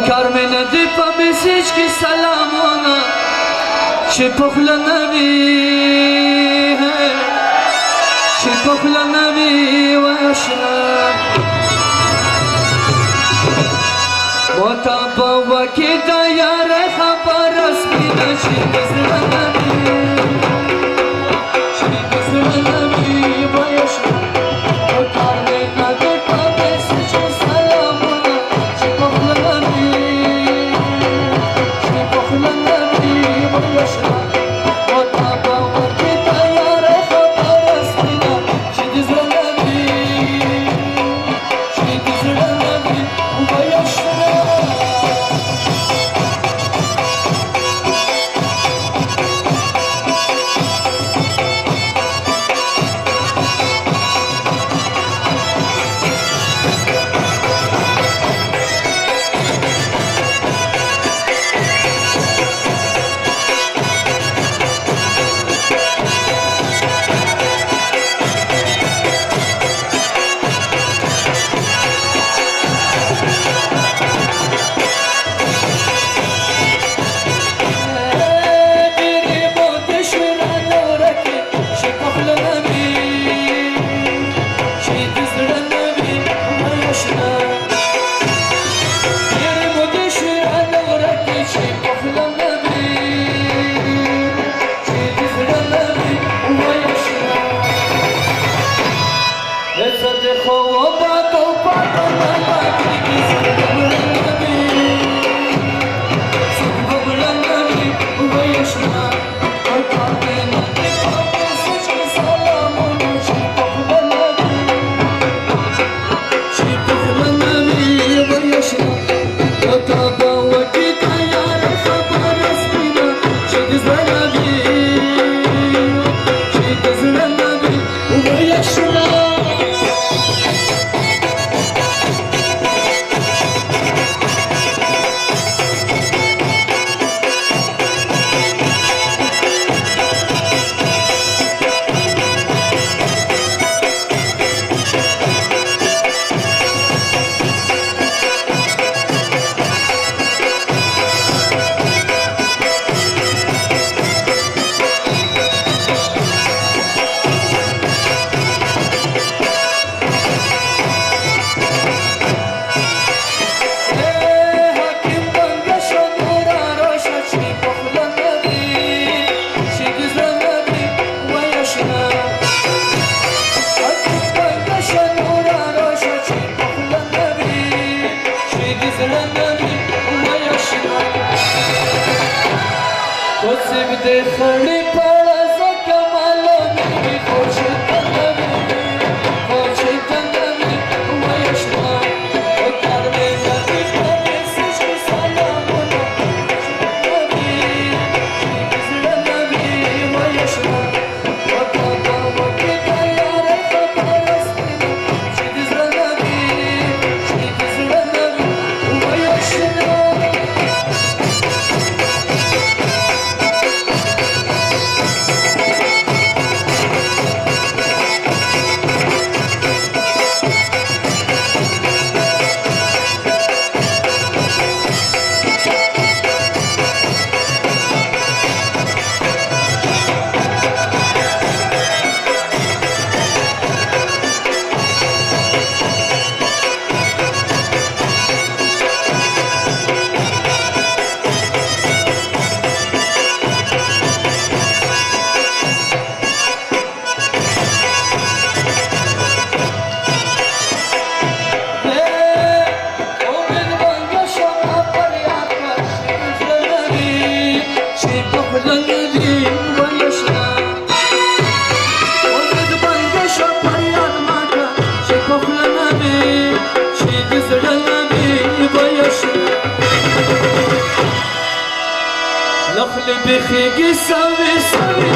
کار می ندی پا مسیج کی سلامونه چه پخل نبی چه پخل نبی و اشنا موتا با وکی دیار خبر اسمی نشی بزر نبی چه بزر نبی و اشنا کار می ندی پا مسیج کی سلامونه چه پخل نبی چه پخل نبی و اشنا موتا با وکی دیار خبر اسمی نشی بزر نبی چه بزر نبی و اشنا खड़ी पड़ा सका मालो मेरी खोजी तंगवी वयशना उतार में नदी पे सिच सलामुना नबी बिजड़ नबी वयशना उतार वकी तैयार खबरस बिजड़ नबी बिजड़ नबी वयशना لخلي بخيقي سوي سوي